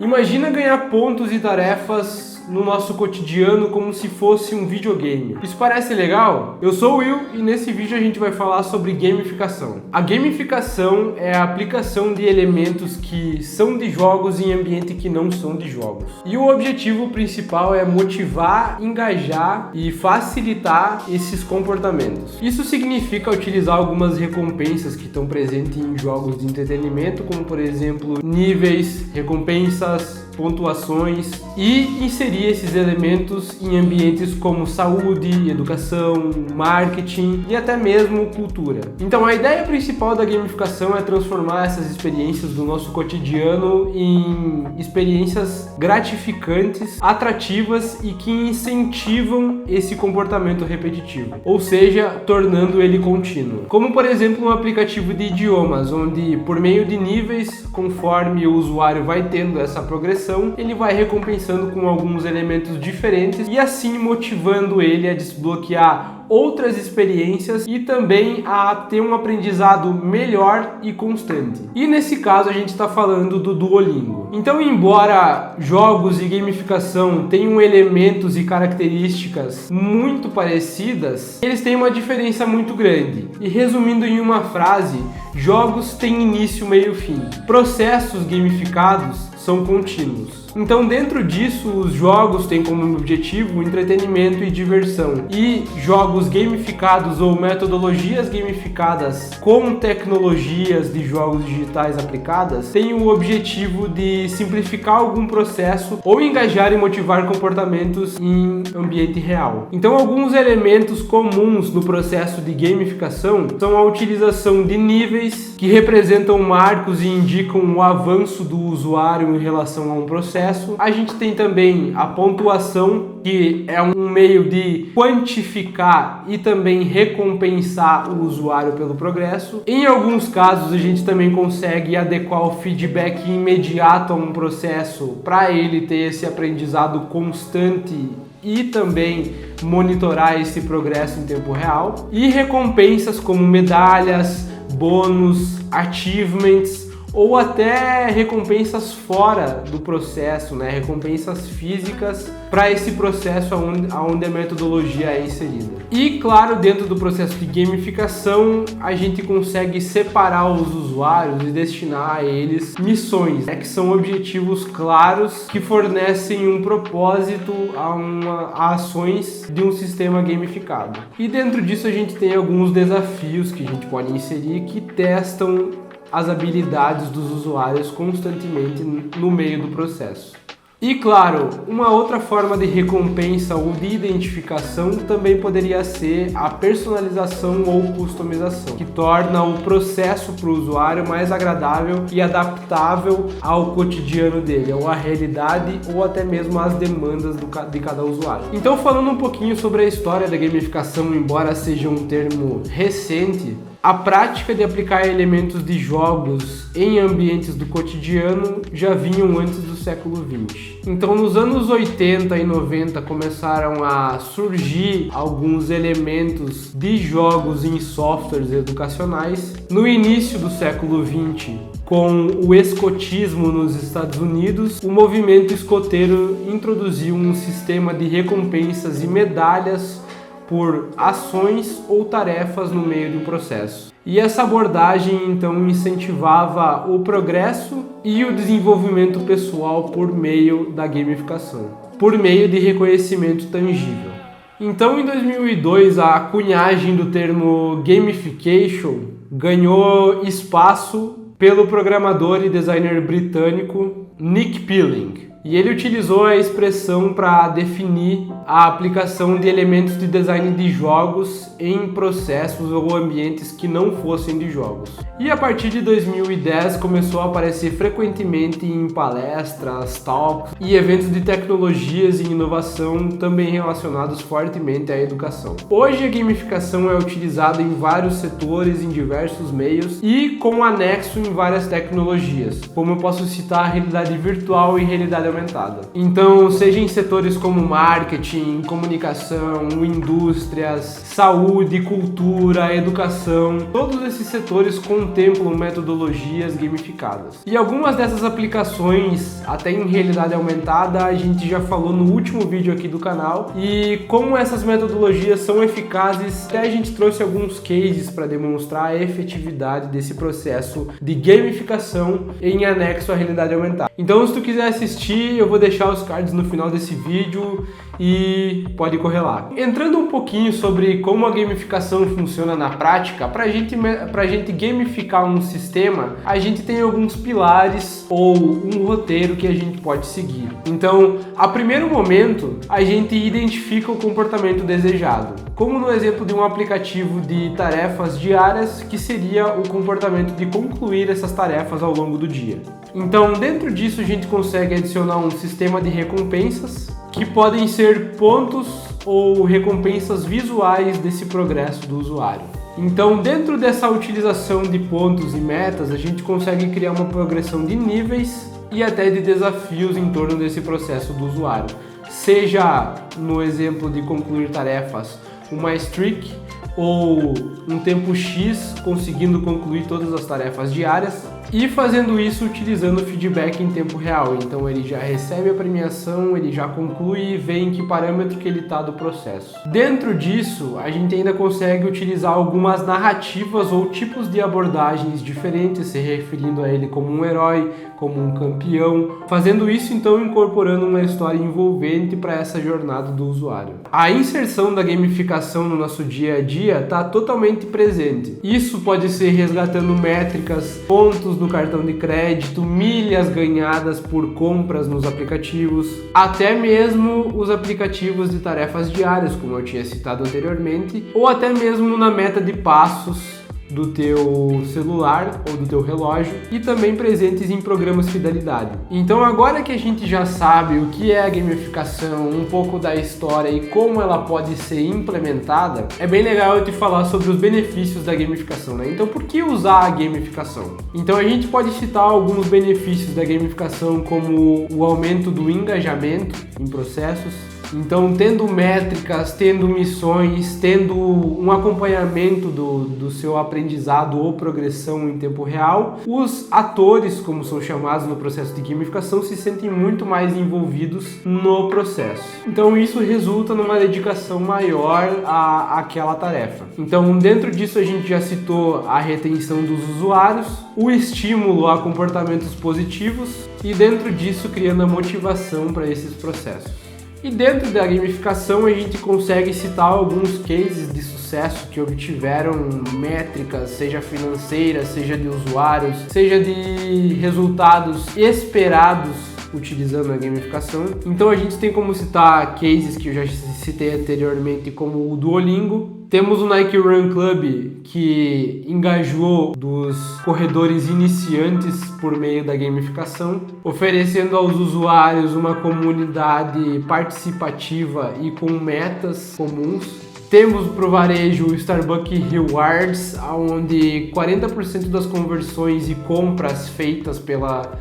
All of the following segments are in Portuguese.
Imagina ganhar pontos e tarefas no nosso cotidiano como se fosse um videogame. Isso parece legal? Eu sou o Will e nesse vídeo a gente vai falar sobre gamificação. A gamificação é a aplicação de elementos que são de jogos em ambiente que não são de jogos. E o objetivo principal é motivar, engajar e facilitar esses comportamentos. Isso significa utilizar algumas recompensas que estão presentes em jogos de entretenimento, como por exemplo níveis, recompensas, pontuações, e inserir esses elementos em ambientes como saúde, educação, marketing e até mesmo cultura. Então a ideia principal da gamificação é transformar essas experiências do nosso cotidiano em experiências gratificantes, atrativas e que incentivam esse comportamento repetitivo, ou seja, tornando ele contínuo. Como por exemplo um aplicativo de idiomas, onde por meio de níveis, conforme o usuário vai tendo essa progressão, ele vai recompensando com alguns elementos diferentes e assim motivando ele a desbloquear outras experiências e também a ter um aprendizado melhor e constante. E nesse caso a gente está falando do Duolingo. Então, embora jogos e gamificação tenham elementos e características muito parecidas, eles têm uma diferença muito grande. E resumindo em uma frase, jogos têm início, meio e fim. Processos gamificados são contínuos. Então, dentro disso, os jogos têm como objetivo entretenimento e diversão. E jogos gamificados ou metodologias gamificadas com tecnologias de jogos digitais aplicadas têm o objetivo de simplificar algum processo ou engajar e motivar comportamentos em ambiente real. Então, alguns elementos comuns no processo de gamificação são a utilização de níveis que representam marcos e indicam o avanço do usuário em relação a um processo. A gente tem também a pontuação, que é um meio de quantificar e também recompensar o usuário pelo progresso. Em alguns casos, a gente também consegue adequar o feedback imediato a um processo para ele ter esse aprendizado constante e também monitorar esse progresso em tempo real. E recompensas como medalhas, bônus, achievements, ou até recompensas fora do processo, né? Recompensas físicas para esse processo onde a metodologia é inserida. E claro, dentro do processo de gamificação, a gente consegue separar os usuários e destinar a eles missões, né? Que são objetivos claros que fornecem um propósito a ações de um sistema gamificado. E dentro disso a gente tem alguns desafios que a gente pode inserir que testam as habilidades dos usuários constantemente no meio do processo. E claro, uma outra forma de recompensa ou de identificação também poderia ser a personalização ou customização, que torna o processo para o usuário mais agradável e adaptável ao cotidiano dele, ou à realidade ou até mesmo às demandas de cada usuário. Então, falando um pouquinho sobre a história da gamificação, embora seja um termo recente, a prática de aplicar elementos de jogos em ambientes do cotidiano já vinham antes do século XX. Então, nos anos 80 e 90 começaram a surgir alguns elementos de jogos em softwares educacionais. No início do século XX, com o escotismo nos Estados Unidos, o movimento escoteiro introduziu um sistema de recompensas e medalhas por ações ou tarefas no meio de um processo. E essa abordagem então incentivava o progresso e o desenvolvimento pessoal por meio da gamificação, por meio de reconhecimento tangível. Então, em 2002, a cunhagem do termo gamification ganhou espaço pelo programador e designer britânico Nick Pilling. E ele utilizou a expressão para definir a aplicação de elementos de design de jogos em processos ou ambientes que não fossem de jogos. E a partir de 2010 começou a aparecer frequentemente em palestras, talks e eventos de tecnologias e inovação também relacionados fortemente à educação. Hoje a gamificação é utilizada em vários setores, em diversos meios e com anexo em várias tecnologias, como eu posso citar a realidade virtual e realidade aumentada. aumentada. Então, seja em setores como marketing, comunicação, indústrias, saúde, cultura, educação, todos esses setores contemplam metodologias gamificadas. E algumas dessas aplicações, até em realidade aumentada, a gente já falou no último vídeo aqui do canal. E como essas metodologias são eficazes, até a gente trouxe alguns cases para demonstrar a efetividade desse processo de gamificação em anexo à realidade aumentada. Então, se tu quiser assistir, eu vou deixar os cards no final desse vídeo e pode correr lá. Entrando um pouquinho sobre como a gamificação funciona na prática, pra gente gamificar um sistema, a gente tem alguns pilares ou um roteiro que a gente pode seguir. Então, a primeiro momento, a gente identifica o comportamento desejado, como no exemplo de um aplicativo de tarefas diárias, que seria o comportamento de concluir essas tarefas ao longo do dia. Então, dentro disso, a gente consegue adicionar um sistema de recompensas, que podem ser pontos ou recompensas visuais desse progresso do usuário. Então, dentro dessa utilização de pontos e metas, a gente consegue criar uma progressão de níveis e até de desafios em torno desse processo do usuário. Seja no exemplo de concluir tarefas, uma streak ou um tempo X conseguindo concluir todas as tarefas diárias, e fazendo isso utilizando o feedback em tempo real. Então ele já recebe a premiação, ele já conclui e vê em que parâmetro que ele está do processo. Dentro disso, a gente ainda consegue utilizar algumas narrativas ou tipos de abordagens diferentes, se referindo a ele como um herói, como um campeão, fazendo isso então incorporando uma história envolvente para essa jornada do usuário. A inserção da gamificação no nosso dia a dia está totalmente presente. Isso pode ser resgatando métricas, pontos no cartão de crédito, milhas ganhadas por compras nos aplicativos, até mesmo os aplicativos de tarefas diárias, como eu tinha citado anteriormente, ou até mesmo na meta de passos do teu celular ou do teu relógio, e também presentes em programas de fidelidade. Então, agora que a gente já sabe o que é a gamificação, um pouco da história e como ela pode ser implementada, é bem legal eu te falar sobre os benefícios da gamificação, né? Então, por que usar a gamificação? Então, a gente pode citar alguns benefícios da gamificação, como o aumento do engajamento em processos. Então, tendo métricas, tendo missões, tendo um acompanhamento do seu aprendizado ou progressão em tempo real, os atores, como são chamados no processo de gamificação, se sentem muito mais envolvidos no processo. Então, isso resulta numa dedicação maior àquela tarefa. Então, dentro disso, a gente já citou a retenção dos usuários, o estímulo a comportamentos positivos e, dentro disso, criando a motivação para esses processos. E dentro da gamificação a gente consegue citar alguns cases de sucesso que obtiveram métricas, seja financeiras, seja de usuários, seja de resultados esperados utilizando a gamificação. Então a gente tem como citar cases que eu já citei anteriormente, como o Duolingo. Temos o Nike Run Club, que engajou dos corredores iniciantes por meio da gamificação, oferecendo aos usuários uma comunidade participativa e com metas comuns. Temos para o varejo o Starbucks Rewards, onde 40% das conversões e compras feitas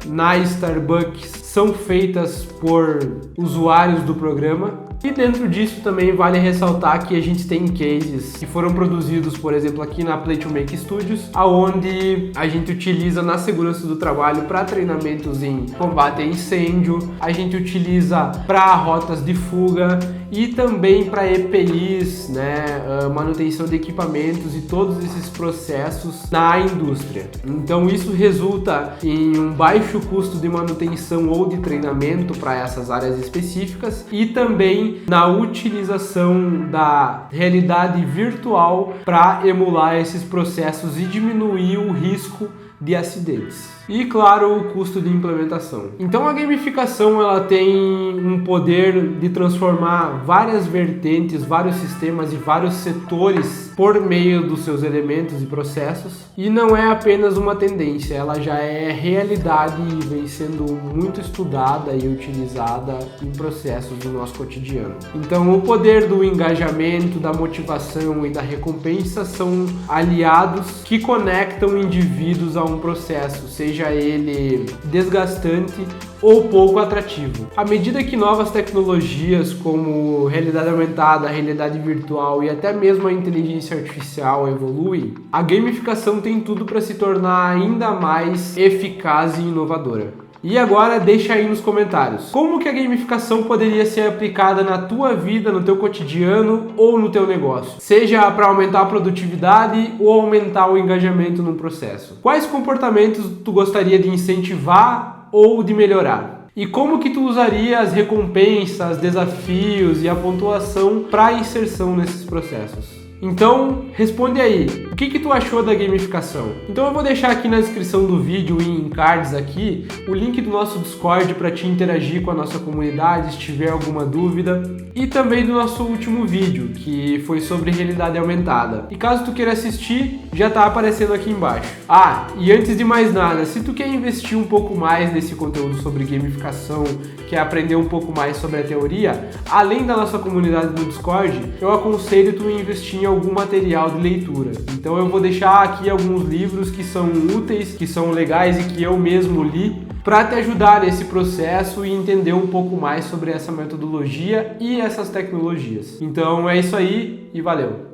na Starbucks são feitas por usuários do programa. E dentro disso também vale ressaltar que a gente tem cases que foram produzidos, por exemplo, aqui na Play to Make Studios, aonde a gente utiliza na segurança do trabalho para treinamentos em combate a incêndio, a gente utiliza para rotas de fuga e também para EPIs, manutenção de equipamentos e todos esses processos na indústria. Então isso resulta em um baixo custo de manutenção ou de treinamento para essas áreas específicas e também na utilização da realidade virtual para emular esses processos e diminuir o risco de acidentes. E claro, o custo de implementação. Então a gamificação ela tem um poder de transformar várias vertentes, vários sistemas e vários setores por meio dos seus elementos e processos, e não é apenas uma tendência, ela já é realidade e vem sendo muito estudada e utilizada em processos do nosso cotidiano. Então o poder do engajamento, da motivação e da recompensa são aliados que conectam indivíduos a um processo, seja seja ele desgastante ou pouco atrativo. À medida que novas tecnologias como realidade aumentada, realidade virtual e até mesmo a inteligência artificial evoluem, a gamificação tem tudo para se tornar ainda mais eficaz e inovadora. E agora deixa aí nos comentários, como que a gamificação poderia ser aplicada na tua vida, no teu cotidiano ou no teu negócio? Seja para aumentar a produtividade ou aumentar o engajamento no processo. Quais comportamentos tu gostaria de incentivar ou de melhorar? E como que tu usaria as recompensas, desafios e a pontuação para inserção nesses processos? Então, responde aí, o que tu achou da gamificação? Então eu vou deixar aqui na descrição do vídeo e em cards aqui o link do nosso Discord para te interagir com a nossa comunidade se tiver alguma dúvida, e também do nosso último vídeo, que foi sobre realidade aumentada. E caso tu queira assistir, já tá aparecendo aqui embaixo. Ah, e antes de mais nada, se tu quer investir um pouco mais nesse conteúdo sobre gamificação, quer aprender um pouco mais sobre a teoria, além da nossa comunidade no Discord, eu aconselho tu investir em algum material de leitura. Então eu vou deixar aqui alguns livros que são úteis, que são legais e que eu mesmo li para te ajudar nesse processo e entender um pouco mais sobre essa metodologia e essas tecnologias. Então é isso aí e valeu!